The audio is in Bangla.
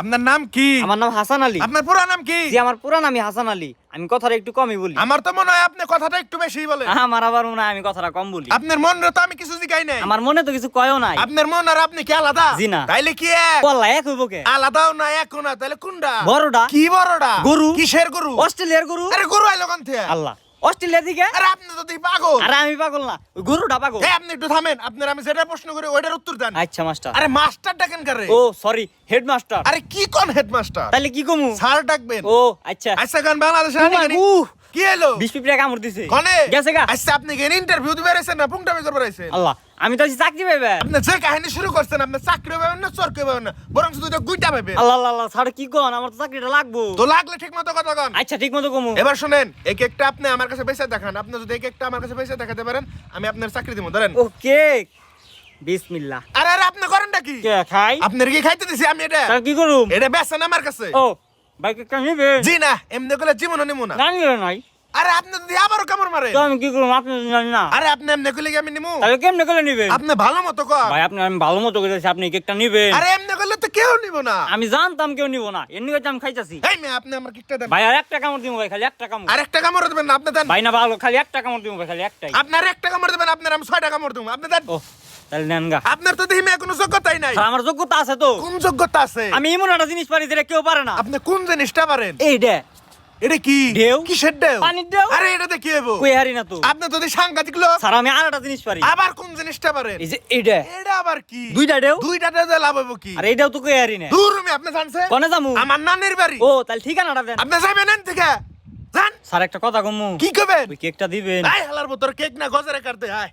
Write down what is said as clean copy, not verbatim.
আপনার নাম কি? আমার নাম হাসান আলী। আপনার পুরো নাম কি? জি আমার পুরো নামই হাসান আলী। আমি কথাটা একটু কমই বলি। আমার তো মনে হয় আপনি কথাটা একটু বেশি বলেন। আমার আবার মনে হয় আমি কথাটা কম বলি। আপনার মন তো আমি কিছু জিগাই নাই। আমার মনে তো কিছু কয়ও নাই। আপনার মন আর আপনি কি আলাদা? জি না। তাইলে কি এক? বললা এক হইব কে? আলাদাও না একও না, তাহলে কোনটা? বড়টা। কি বড়টা? গরু। কিসের গরু? অস্ট্রেলিয়ার গরু। আরে গরু আইলো কোন থেকে? আল্লাহ, অস্ট্রেলিয়া থেকে? আরে আপনি তো দেখি পাগল। আরে আমি পাগল না, ওই গরুটা পাগল। এই আপনি একটু থামেন, আপনার আমি যেটা প্রশ্ন করি ওইটার উত্তর দেন। আচ্ছা মাস্টার। আরে মাস্টার ডাকেন কারে? ও সরি, হেডমাস্টার। আরে কি কোন হেডমাস্টার? তাহলে কি কমু? স্যার ডাকবেন। ও আচ্ছা। আচ্ছা গান বাংলাদেশে আনি কেন? কি হলো? 20 পিঁপড়া কামড় দিছে। কোনে? গেছে গা। আচ্ছা আপনি কি ইন্টারভিউ দিতে বেরিয়েছেন না পুংটামি করতে বেরিয়েছেন? আল্লাহ, আমি তো আছি চাকরি পাইবে। আপনি যে কাহিনী শুরু করছেন, আপনি চাকরি পাবেন না চরকে পাবেন না, বরং শুধু এটা গুইটা পাবেন। আল্লাহ আল্লাহ আল্লাহ, স্যার কি কোন? আমার তো চাকরিটা লাগবো। তো লাগলে ঠিক মতো কথা কন। আচ্ছা ঠিক মতো কমু। এবার শুনেন, এই কেকটা আপনি আমার কাছে বেচে দেখান। আপনি যদি এই কেকটা আমার কাছে বেচে দেখাতে পারেন, আমি আপনার চাকরি দিব। ধরেন। ওকে, বিসমিল্লাহ। আরে আরে আপনি করেনটা কি? কে খাই? আপনার কি খাইতে দিছি আমি এটা? তাহলে কি করুম? এটা বেচেন আমার কাছে। ও বাইকে কেন নিবে? জি না, এমনি করলে জীবনও নিমু না। না নিবে নাই। আরে আপনি যদি আবারও কামড় মারে। তো আমি কি করুম? আপনি জানেন না। আরে আপনি এমনি করলে কি আমি নিমু? তাহলে কেমনে করে নিবেন? আপনি ভালো মতো কর। ভাই আপনি, আমি ভালো মতো করেছি, আপনি কেকটা নিবেন। আরে এমনি করলে তো কেউ নিব না। আমি জানতাম কেউ নিব না, এমনি করে আমি খাইতাছি। এই মেয়ে, আপনি আমার কেকটা দেন। ভাই আর একটা কামড় দিব ভাই, খালি একটা কামড়। আর একটা কামড় দেবেন না, আপনি দেন। ভাই না ভালো, খালি একটা কামড় দিব ভাই, খালি একটাই। আপনার একটা কামড় দেবেন, আপনার আমি 6টা কামড় দেবো, আপনি দেন। ও তাহলে নেন গা। আপনার তো দেখি মেয়ে কোনো যোগ্যতাই নাই। স্যার, আমার যোগ্যতা আছে তো। কোন যোগ্যতা আছে? আমি এমন একটা জিনিস পারি যেটা কেউ পারে না। আপনি কোন জিনিসটা পারেন? এইটা এটা কি? ঢেউ। কিসের ঢেউ? পানির ঢেউ। আরে এটা কি হইব? কই হারি না তো। আপনি তো দেখি সাংঘাতিক লোক। স্যার আমি আর একটা জিনিস পারি। আবার কোন জিনিসটা পারেন? এই যে এইটা এটা আবার কি? দুইটা ঢেউ। দুইটা ঢেউ লাভ হইব কি? আর এইটাও তো কই হারি না। দূর আমি, আপনি জানছে? কোনে যামু? আমার নানির বাড়ি। ও তাহলে ঠিকানাটা দেন। আপনি যাবেন এন থেকে? জান। স্যার একটা কথা কমু। কি করবেন? ওই কেকটা দিবেন। আয় হালার ভিতর কেক না গজরে কাটতে আয়।